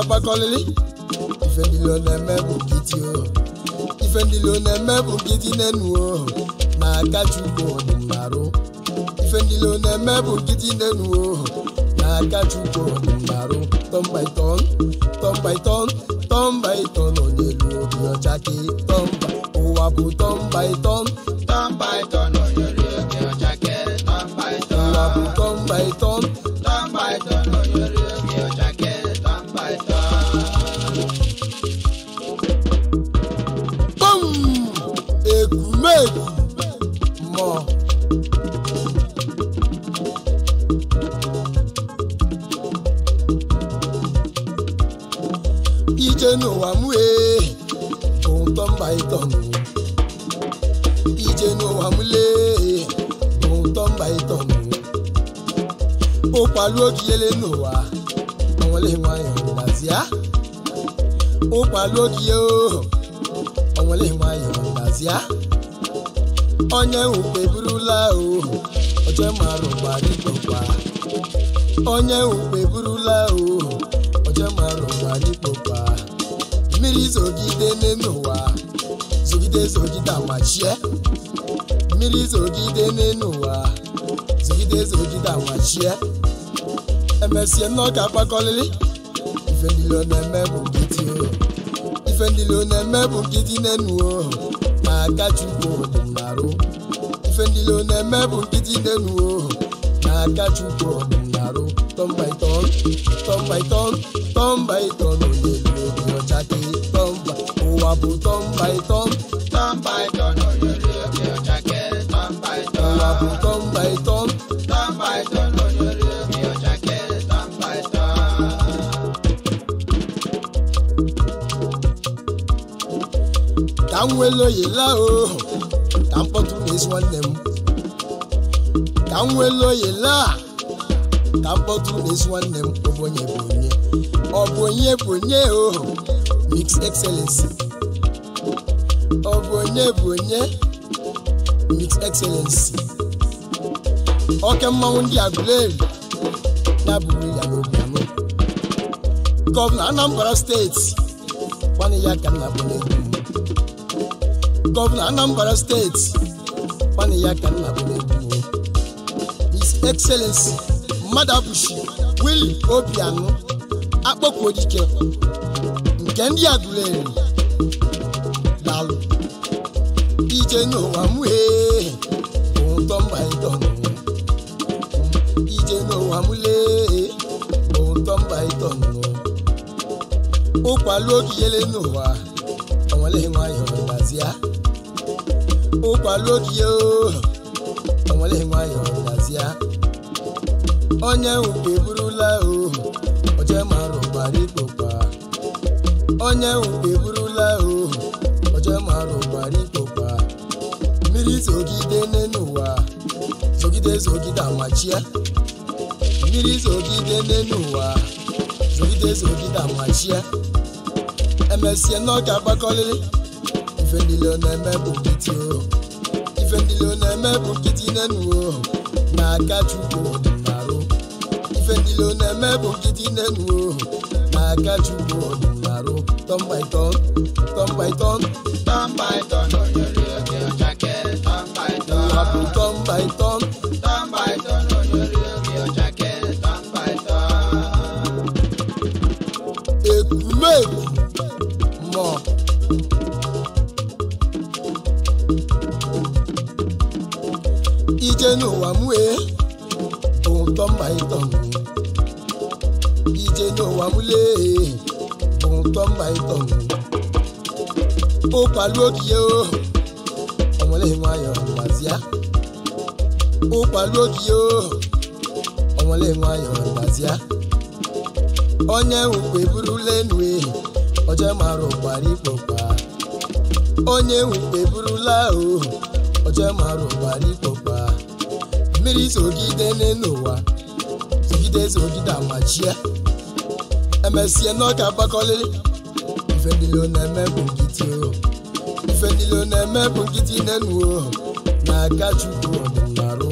Abakolili ifendilo na mebu kitio ifendilo na mebu kiti nenu na kachuko naro ifendilo na mebu kiti nenu na kachuko naro ton by ton onyelu bi ochaki tomba owabu ton by ton onyelu bi ochaki ton by ton owabu ton by ton onyelu bi ochaki. Onye ukwe burula o oje maru bari popa onye ukwe burula o oje maru bari popa miri zogide nenuwa zogida machie miri zogide nenuwa zogida machie emesie no ka pakolili ifendilo na mebu kitio ifendilo na mebu kiti nenuo na kachuko naro ifendilo na mebu kiti nenuo na kachuko naro ton by ton oyelo bi ochaki tomba owabu ton by ton oyelo bi ochaki ton by ton owabu ton by ton oyelo bi ochaki ton by ton. Kamwelo yela o kampotu is one them kamwelo yela kampotu is one them obonye o mix excellence obonye mix excellence okemawundi agule na buri ya no biamo Governor Anambra State wani ya kana bone Governor Anambra State wani ya kana bone His Excellency Madabushi Will Obiano akpọkọ dike nke ndị agụleri dalu ije n'ụwa mue ụtọ mba ịtọ ije n'ụwa mule ụtọ mba ịtọ ụkwalụ ogiyele n'ụwa onwele nwayọ ndazia ụkwalụ ogiye onwele nwayọ ndazia onye ukwe burula o oje maru bari popa onye ukwe burula o oje maru bari popa miri zogide nenuwa zogide amachia mmiri zogide n'ụwa zogide amachie emesie n'ọka agbakọlịrị ife ndịle na-eme bụ nkịtị ife ndịle na-eme bụ nkịtị n'enuo na-aka Chukwu ọdịnarụ ife ndịle na-eme bụ nkịtị n'enuo na-aka Chukwu ọdịnarụ turn by turn turn by turn turn by turn oyori oge ọchake turn by turn wapụ turn by turn turn by turn oyori oge ọchake turn by turn ekumegu mọ ije n'ụwa mue bụ turn by turn ije n'ụwa mule bụ turn by turn ó pàlú òkìyẹ o ọmọlẹ́yìn ayọ̀ ìgbàzíá ó pàlú òkìyẹ o ọmọlẹ́yìn ayọ̀ ìgbàzíá onye nwukwe buru lẹ́nu ọjọ́ márùn parí pọ̀pá onye nwukwe burula o ọjọ́ márùn parí pọ̀pá mmiri zogide n'ụwa zogide amachie emesie n'ọka agbakọlịrị ife ndịle na-eme bụ nkịtị ife ndịle na-eme bụ nkịtị n'enuo na-aka Chukwu ọdịnarụ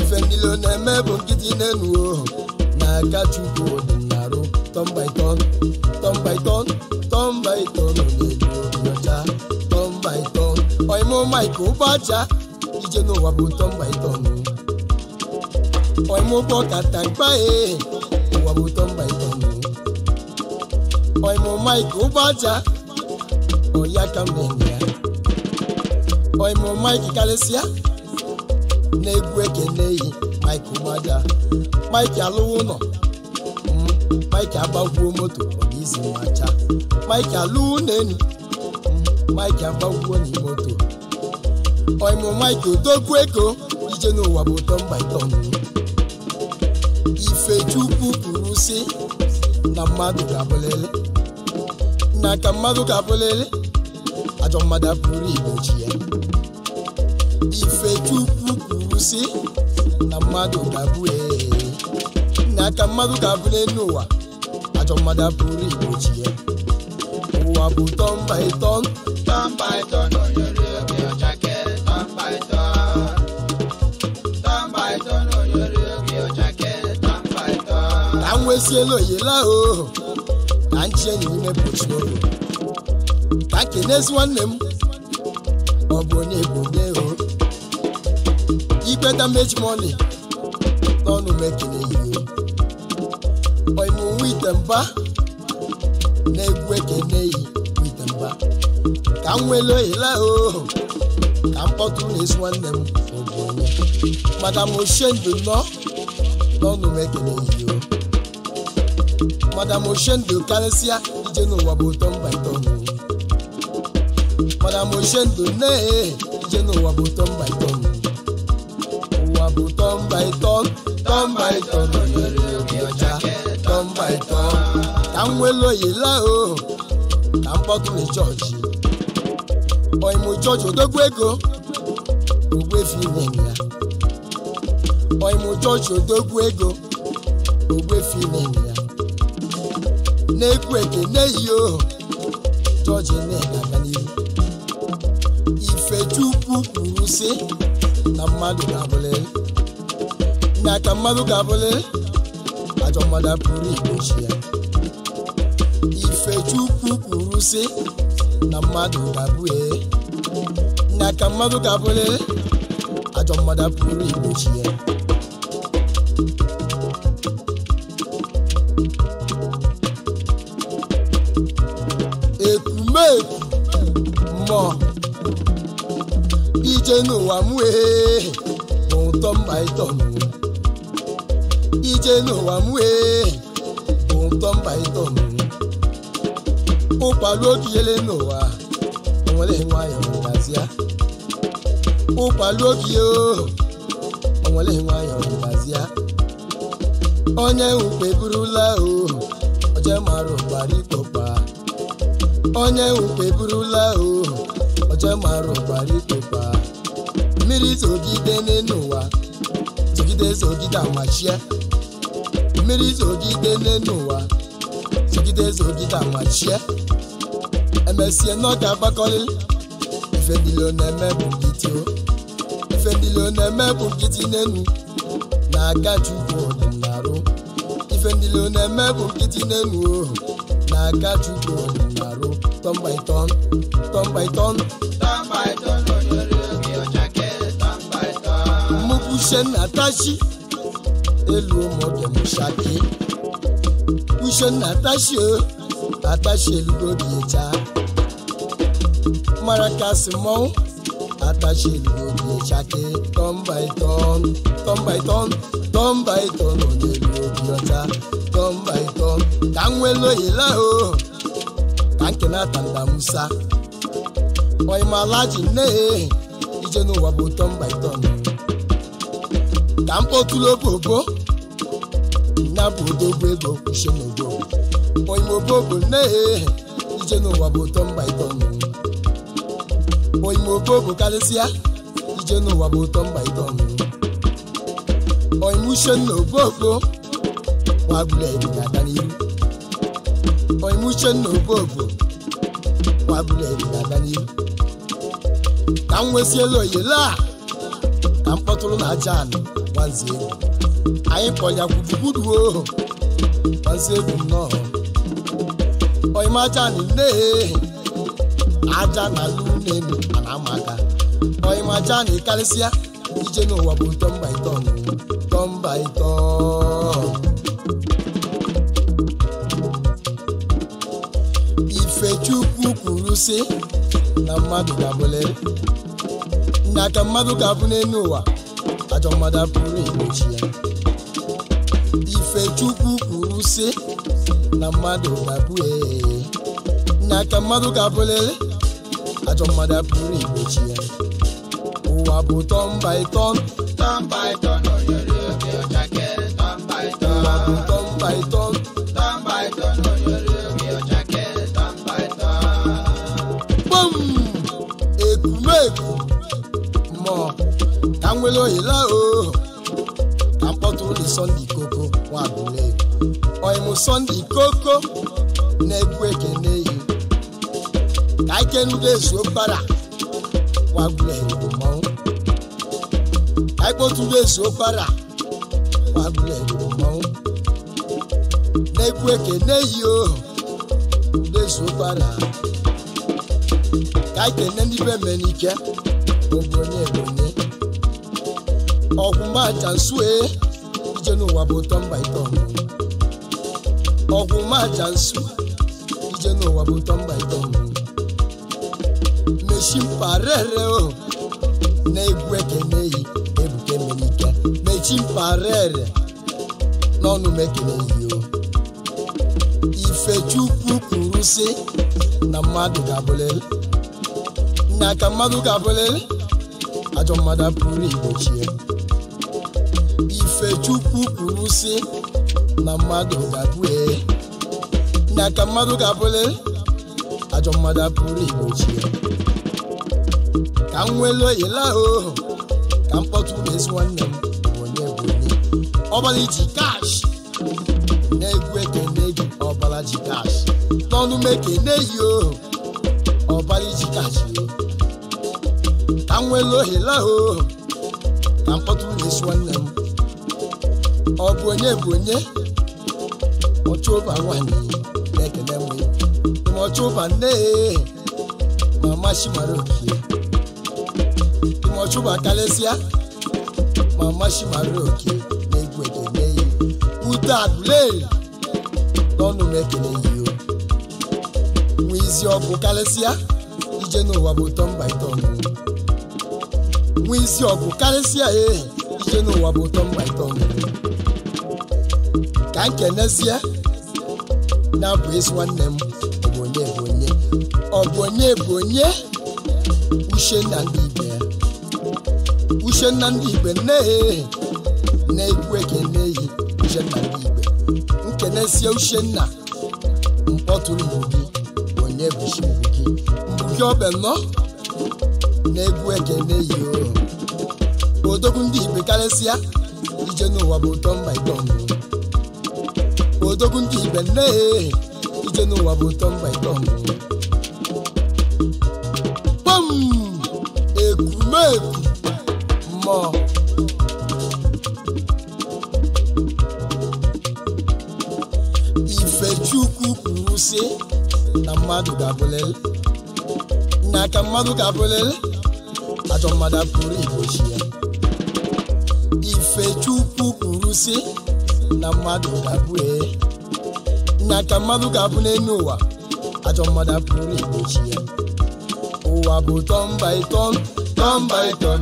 ife ndịle na-eme bụ nkịtị n'enuo na-aka Chukwu ọdịnarụ turn by turn turn by turn turn by turn n'elu obi ọcha turn by turn ọyịmụ Mike ụbọcha ije n'ụwa bụ turn by turn ọyịmụ bụ ọkata mkpa ụwa bụ turn by turn ọyịmụ Mike ụbọcha ọya ka mmemme ya ọyịmụ Mike kalịsịa na-egwu ekeneyi Mike ụbọcha Mike alụwo ụlọ Mike agbagwuo moto ọbụizi nwacha Mike alụwo n'enu Mike agbagwuo na moto ọyịmụ Mike odogwu ego ije n'ụwa bụ turn by turn Ifechukwu kwuru sị na mmadụ ga-abụlele na ka mmadụ ga-abụlele ajọ mmadụ apụrụ igbochi ya Ifechukwu kwuru sị na mmadụ ga-abụ na ka mmadụ ga-abụle n'ụwa ajọ mmadụ apụrụ igbochi ya ụwa bụ turn by turn turn by turn oyori oge ọchake turn by turn turn by turn oyori oge ọchake turn by turn ka m nwesiela oyela o ka nchie n'ime pochi ogo ka kenezi nwanne m ọ bụ onye ebonye o ikweta mechi mọni n'ọnụ m ekele ihe ọyịmụ wite mba na-egwu ekene yi wite mba ka m nwele oyela o ka mkpọtụ na-esi nwanne m ọ bụ onye madam Oshendụ nọ n'ọnụ m ekele ihe o madam Oshendụ karịsịa ije n'ụwa bụ turn by turn madam Oshendụ ije n'ụwa bụ turn by turn ụwa bụ turn by turn turn by turn oyori oge ọcha turn by turn ka m nwele oyela o ka mkpọtụ na chọọchị ọyịmụ chọọchị odogwu ego ogbuefi nene ya ọyịmụ chọọchị odogwu ego ogbuefi nene ya na-ekwu ekene yi o chọọchị na-aga n'ihu Ifechukwu kwuru sị na mmadụ ga-abụlele na ka mmadụ ga-abụlele ajọ mmadụ apụrụ igbochi ya Ifechukwu kwuru sị na mmadụ ga-abụ na ka mmadụ ga-abụlele ajọ mmadụ apụrụ igbochi ya ekumeku mmụọ ije n'ụwa mue bụ turn by turn ije n'ụwa mue bụ turn by turn ụkpalụ okiyele n'ụwa onwere nwayọ ngazia ụkpalụ okiye onwere nwayọ ngazia onye ukwe burula o ọjọ mara ụgbara ikpokpa onye ukwe burula o ọjọ mara ụgbara ikpokpa mmiri zogide n'ụwa zogide amachie mmiri zogide n'ụwa zogide zogide amachie emesie n'oge agbakọrịrị ife ndilo na-eme bụ nkịtị ife ndilo na-eme bụ nkịtị n'enu na-aga chukwu ọdịnarụ ife ndilo na-eme bụ nkịtị n'enu na-aga chukwu ọdịnarụ turn by turn turn by turn turn by turn onyere obi ọchake turn by turn mupushe na tashi elu omoge mushake pushe na tashi atashi elugo biecha marakasi mo atashi elugo biechake turn by turn turn by turn turn by turn onyelu obiota turn by turn kanwelo ila kankena tanda musa oy malaji ne ije no wabo turn by turn kampo tulo bobo na bodo gwego kushe no go oy mo bobo ne ije no wabo turn by turn oy mo bobo kalesia ije no wabo turn by turn oy mushe no bobo wagule na daniru oy mushe no bobo wagule na daniru kanwesielo yela kampotulu na jani wanze anyị kpọnya gudugudu wanze no oy majani ne aja na lunenu anamaka oy majani kalisia ije no wa bu turn by turn turn by turn ife chukwu kwuru si na mmadụ ga-abụlere na ka mmadụ ga-abụ n'elu ụwa ajọ mmadụ apụrụ igbochi ya ife chukwu kwuru si na mmadụ ga-abụ na ka mmadụ ga-abụlere ajọ mmadụ apụrụ igbochi ya ụwa bụ turn by turn turn by turn onyere obi ọchake turn by turn ụwa bụ turn by turn turn by turn onyere obi ọchake turn by turn bum ekumeku mmụọ ka nwere oyila ka mkpọtụrụ dị Sunday Koko nwabule oyimụ Sunday Koko na-egwu ekene yi ka ikenude ezuo kpara nwabule bụ mmọnwụ ka ikpotude ezuo kpara nwabule bụ mmọnwụ na-egwu ekene yi ude ezuo kpara ka ikene ndị be menike obonye ọgwụma jansue ije n'ụwa bụ turn by turn ọgwụma jansu ije n'ụwa bụ turn by turn meshi mparere na-egwu ekene yi ebuke menike mechi mparere n'ọnụ mekene yi ife chukwu kwuru si na mmadụ ga-abụlere na ka mmadụ ga-abụlere ajọ mmadụ apụrụ igbochi ya ife chukwu kwuru si na mmadụ ga-abụ na ka mmadụ ga-abụlere ajọ mmadụ apụrụ igbochi ya ka m nwelu oyila ka mkpọtụ ezi nwanne m onye bụ onye ọbara iji kash na-egwu ekene gị ọbara ji kash n'ọnụ m ekene yi ọbara iji kash ka m nwelu oyila ka mkpọtụ ezi nwanne m ọ bụ onye bụ onye ọchụba nwanyị na-ekene nwe ma ọchụba nne mama shimara okie ma ọchụba kalesịa mama shimara okie na-egwu ekene yi ude agụleri n'ọnụ m ekene yi nwe izi ọgụ kalesịa ije n'ụwa bụ turn by turn nwe izi ọgụ kalesịa ije n'ụwa bụ turn by turn ka nkenezie na-abụ ezi nwanne m ọ bụ onye Uchenna ndị Igbe Uchenna ndị Igbe na-egwu ekene yi Uchenna ndị Igbe nkenezie Uchenna mkpọtụrụ mbugi onye bụchi mbugi ọbịanọ na-egwu ekene yi odogwu ndị Igbe karịsịa ije n'ụwa bụ turn by turn odogun ki benne ije no wa botom by tom pam ekumeku mo ifechukwu kwuru sị na mmadụ ga-abụlele n'aka mmadụ ga-abụlele ajọ mmadụ apụrụ igbochi ya ifechukwu kwuru sị na mmadụ ga-abụle n'aka mmadụ ga-abụ n'elu ụwa ajọ mmadụ apụrụ igbochi ya ụwa bụ turn by turn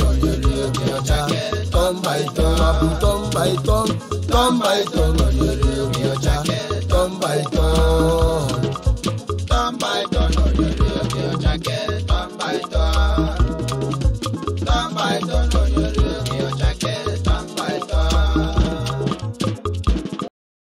onye ri obi ọcha turn by turn ụwa bụ turn by turn